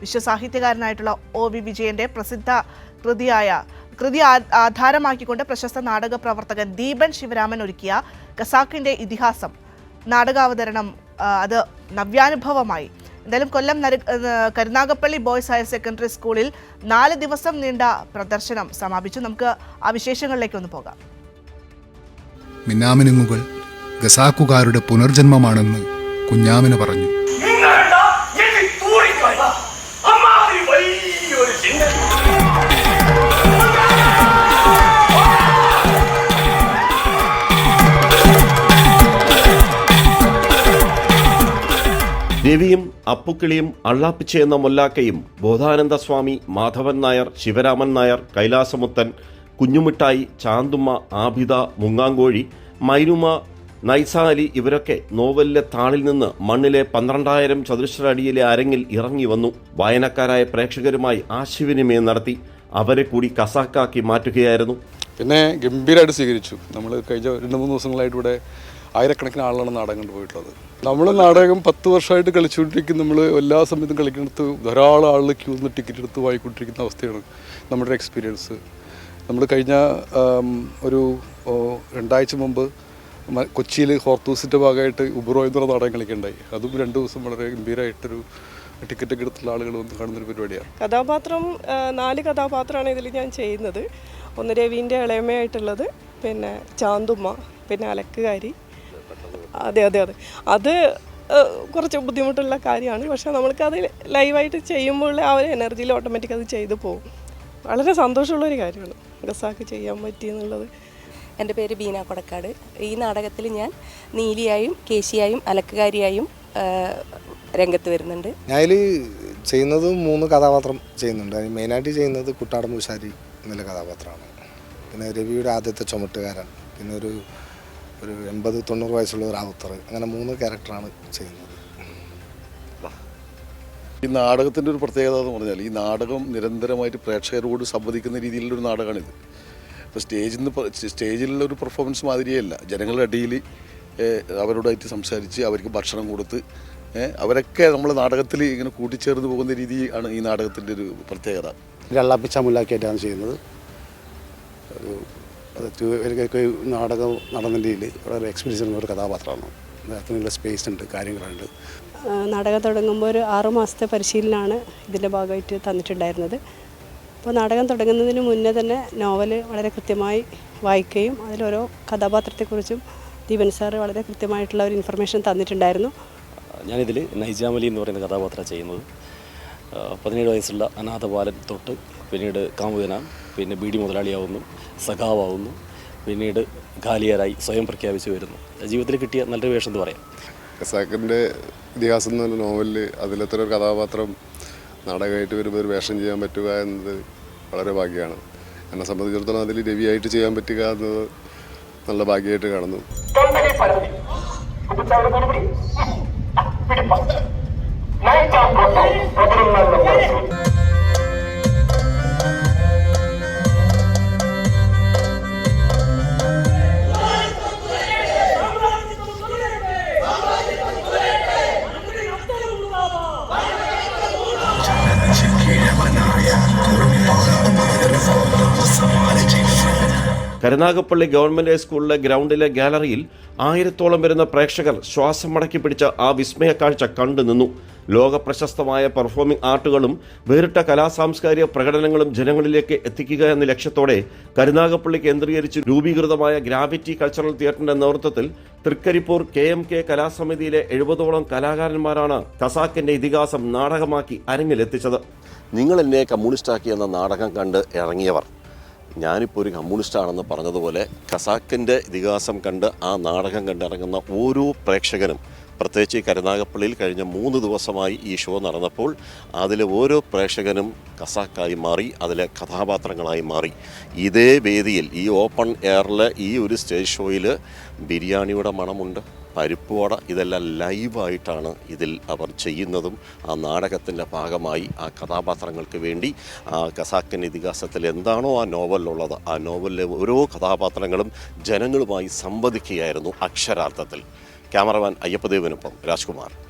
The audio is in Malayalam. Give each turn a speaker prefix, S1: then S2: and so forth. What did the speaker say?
S1: വിശ്വസാഹിത്യകാരനായിട്ടുള്ള OV വിജയന്റെ പ്രസിദ്ധ കൃതി ആധാരമാക്കിക്കൊണ്ട് പ്രശസ്ത നാടക പ്രവർത്തകൻ ദീപൻ ശിവരാമൻ ഒരുക്കിയ ഖസാക്കിന്റെ ഇതിഹാസം നാടകാവതരണം അത് നവ്യാനുഭവമായി. എന്തായാലും Kollam Karunagappally boys higher secondary സ്കൂളിൽ 4 ദിവസം നീണ്ട പ്രദർശനം സമാപിച്ചു. നമുക്ക് ആ വിശേഷങ്ങളിലേക്ക് ഒന്ന് പോകാം.
S2: മിന്നാമിനുങ്ങുകൾ ഖസാക്കുകാരുടെ പുനർജന്മമാണെന്ന് കുഞ്ഞാമിന് പറഞ്ഞു.
S3: രവിയും അപ്പുക്കിളിയും അള്ളാപ്പിച്ച എന്ന മൊല്ലാക്കയും ബോധാനന്ദ സ്വാമി, മാധവൻ നായർ, ശിവരാമൻ നായർ, കൈലാസമുത്തൻ, കുഞ്ഞുമിട്ടായി, ചാന്തുമ്മ, ആബിദ, മുങ്ങാങ്കോഴി, മൈനുമ, നൈസ അലി ഇവരൊക്കെ നോവലിലെ താളിൽ നിന്ന് മണ്ണിലെ 12,000 ചതുരശ്ര അടിയിലെ അരങ്ങിൽ ഇറങ്ങി വന്നു. വായനക്കാരായ പ്രേക്ഷകരുമായി ആശയവിനിമയം നടത്തി അവരെ കൂടി ഖസാക്കാക്കി മാറ്റുകയായിരുന്നു.
S4: പിന്നെ ഗംഭീരമായിട്ട് സ്വീകരിച്ചു. നമ്മൾ കഴിഞ്ഞ 2-3 ദിവസങ്ങളായിട്ട് ഇവിടെ ആയിരക്കണക്കിന് ആളാണ് നാടകം കണ്ടുപോയിട്ടുള്ളത്. നമ്മൾ നാടകം 10 വർഷമായിട്ട് കളിച്ചുകൊണ്ടിരിക്കും. നമ്മൾ എല്ലാ സമയത്തും കളിക്കുന്നിടത്ത് ധാരാളം ആളുകൾ ക്യൂ നിന്ന് ടിക്കറ്റ് എടുത്ത് വാങ്ങിക്കൊണ്ടിരിക്കുന്ന അവസ്ഥയാണ് നമ്മുടെ എക്സ്പീരിയൻസ്. നമ്മൾ കഴിഞ്ഞ ഒരു 2 ആഴ്ച മുമ്പ് കൊച്ചിയിൽ ഹോർത്തൂസിൻ്റെ ഭാഗമായിട്ട് ഉബറോ എന്നുള്ള നാടകം കളിക്കുകയുണ്ടായി. അതും 2 ദിവസം വളരെ ഗംഭീരമായിട്ടൊരു ടിക്കറ്റൊക്കെ എടുത്തുള്ള ആളുകൾ വന്ന് കാണുന്നൊരു പരിപാടിയാണ്.
S5: കഥാപാത്രം 4 കഥാപാത്രമാണ് ഇതിൽ ഞാൻ ചെയ്യുന്നത്. ഒന്ന് രവീൻ്റെ ഇളയമയായിട്ടുള്ളത്, പിന്നെ ചാന്തുമ്മ, പിന്നെ അലക്കുകാരി. അതെ അത് കുറച്ച് ബുദ്ധിമുട്ടുള്ള കാര്യമാണ്. പക്ഷേ നമ്മൾക്കത് ലൈവായിട്ട് ചെയ്യുമ്പോൾ ആ ഒരു എനർജിയിൽ ഓട്ടോമാറ്റിക് അത് ചെയ്തു പോകും. വളരെ സന്തോഷമുള്ളൊരു കാര്യമാണ് ഖസാക്ക് ചെയ്യാൻ പറ്റിയെന്നുള്ളത്.
S6: എൻ്റെ പേര് ബീന കൊടക്കാട്. ഈ നാടകത്തിൽ ഞാൻ നീലിയായും കേശിയായും അലക്കുകാരിയായും രംഗത്ത് വരുന്നുണ്ട്.
S7: ഞാൻ ചെയ്യുന്നത് 3 കഥാപാത്രം ചെയ്യുന്നുണ്ട്. അതിന് മെയിനായിട്ട് ചെയ്യുന്നത് കുട്ടാടൻ പൂശാരി എന്നുള്ള കഥാപാത്രമാണ്. പിന്നെ രവിയുടെ ആദ്യത്തെ ചുമട്ടുകാരൻ, പിന്നെ ഒരു 80-90 വയസ്സുള്ള ഒരു റാവുത്തർ, അങ്ങനെ 3 ക്യാരക്ടറാണ് ചെയ്യുന്നത്.
S4: ഈ നാടകത്തിൻ്റെ ഒരു പ്രത്യേകത എന്ന് പറഞ്ഞാൽ ഈ നാടകം നിരന്തരമായിട്ട് പ്രേക്ഷകരോട് സംവദിക്കുന്ന രീതിയിലുള്ളൊരു നാടകമാണിത്. ഇപ്പോൾ സ്റ്റേജിലുള്ള ഒരു പെർഫോമൻസ് മാതിരിയല്ല. ജനങ്ങളുടെ അടിയിൽ അവരോടായിട്ട് സംസാരിച്ച് അവർക്ക് ഭക്ഷണം കൊടുത്ത് അവരൊക്കെ നമ്മൾ നാടകത്തിൽ ഇങ്ങനെ കൂട്ടിച്ചേർന്ന് പോകുന്ന രീതിയാണ് ഈ നാടകത്തിൻ്റെ ഒരു പ്രത്യേകത.
S7: അള്ളാപ്പിച്ച മുല്ലാക്കിയായിട്ടാണ് ചെയ്യുന്നത്. ഒരു നാടകം നടന്നതിൽ വളരെ എക്സ്പീരിയൻസ് ഉള്ള ഒരു കഥാപാത്രമാണ്. അതിനുള്ള സ്പേസ് ഉണ്ട്, കാര്യങ്ങളുണ്ട്.
S5: നാടകം തുടങ്ങുമ്പോൾ ഒരു 6 മാസത്തെ പരിശീലനമാണ് ഇതിൻ്റെ ഭാഗമായിട്ട് തന്നിട്ടുണ്ടായിരുന്നത്. അപ്പോൾ നാടകം തുടങ്ങുന്നതിന് മുന്നേ തന്നെ നോവൽ വളരെ കൃത്യമായി വായിക്കുകയും അതിലോരോ കഥാപാത്രത്തെക്കുറിച്ചും ദീപൻ സാർ വളരെ കൃത്യമായിട്ടുള്ള ഒരു ഇൻഫർമേഷൻ തന്നിട്ടുണ്ടായിരുന്നു.
S8: ഞാനിതിൽ നൈജാമലി എന്ന് പറയുന്ന കഥാപാത്രം ചെയ്യുന്നത് 17 വയസ്സുള്ള അനാഥ ബാലൻ തൊട്ട് പിന്നീട് കാമുകന, പിന്നെ ബീഡി മുതലാളിയാവുന്നു, സഖാവാവുന്നു, പിന്നീട് ഖാലിയാരായി സ്വയം പ്രഖ്യാപിച്ചു വരുന്നു. ജീവിതത്തിൽ കിട്ടിയ നല്ലൊരു വേഷം എന്ന് പറയാം.
S9: ഖസാക്കിൻ്റെ ഇതിഹാസം എന്ന് പറഞ്ഞ നോവലിൽ അതിലത്ര ഒരു കഥാപാത്രം നാടകമായിട്ട് വരുമ്പോൾ ഒരു വേഷം ചെയ്യാൻ പറ്റുക എന്നത് വളരെ ഭാഗ്യമാണ്. എന്നെ സംബന്ധിച്ചിടത്തോളം അതിൽ രവിയായിട്ട് ചെയ്യാൻ പറ്റുക എന്നത് നല്ല ഭാഗ്യമായിട്ട് കാണുന്നു.
S3: കരുനാഗപ്പള്ളി ഗവൺമെൻറ് ഹൈസ്കൂളിലെ ഗ്രൗണ്ടിലെ ഗാലറിയിൽ 1000-ഓളം വരുന്ന പ്രേക്ഷകർ ശ്വാസം മടക്കി പിടിച്ച ആ വിസ്മയ കാഴ്ച കണ്ടു നിന്നു. ലോക പ്രശസ്തമായ പെർഫോമിംഗ് ആർട്ടുകളും വേറിട്ട കലാസാംസ്കാരിക പ്രകടനങ്ങളും ജനങ്ങളിലേക്ക് എത്തിക്കുക എന്ന ലക്ഷ്യത്തോടെ കരുനാഗപ്പള്ളി കേന്ദ്രീകരിച്ച് രൂപീകൃതമായ ഗ്രാവിറ്റി കൾച്ചറൽ തിയേറ്ററിന്റെ നേതൃത്വത്തിൽ തൃക്കരിപ്പൂർ KMK കലാസമിതിയിലെ 70ഓളം കലാകാരന്മാരാണ് ഖസാക്കിന്റെ ഇതിഹാസം നാടകമാക്കി അരങ്ങിലെത്തിച്ചത്. നിങ്ങൾ എന്നെ കമ്മ്യൂണിസ്റ്റാക്കി എന്ന നാടകം കണ്ട് ഇറങ്ങിയവർ ഞാനിപ്പോൾ ഒരു കമ്മ്യൂണിസ്റ്റാണെന്ന് പറഞ്ഞതുപോലെ ഖസാക്കിൻ്റെ ഇതിഹാസം കണ്ട് ആ നാടകം കണ്ടിറങ്ങുന്ന ഓരോ പ്രേക്ഷകനും, പ്രത്യേകിച്ച് കരുനാഗപ്പള്ളിയിൽ കഴിഞ്ഞ 3 ദിവസമായി ഈ ഷോ നടന്നപ്പോൾ അതിലെ ഓരോ പ്രേക്ഷകനും ഖസാക്കായി മാറി, അതിലെ കഥാപാത്രങ്ങളായി മാറി. ഇതേ വേദിയിൽ ഈ ഓപ്പൺ എയറിൽ ഈ ഒരു സ്റ്റേജ് ഷോയിൽ ബിരിയാണിയുടെ മണമുണ്ട്, പരിപ്പുവട, ഇതെല്ലാം ലൈവായിട്ടാണ് ഇതിൽ അവർ ചെയ്യുന്നതും. ആ നാടകത്തിൻ്റെ ഭാഗമായി ആ കഥാപാത്രങ്ങൾക്ക് വേണ്ടി ആ ഖസാക്കിൻ ഇതിഹാസത്തിൽ എന്താണോ ആ നോവലിലുള്ളത് ആ നോവലിലെ ഓരോ കഥാപാത്രങ്ങളും ജനങ്ങളുമായി സംവദിക്കുകയായിരുന്നു അക്ഷരാർത്ഥത്തിൽ. ക്യാമറമാൻ അയ്യപ്പദേവനൊപ്പം രാജ്കുമാർ.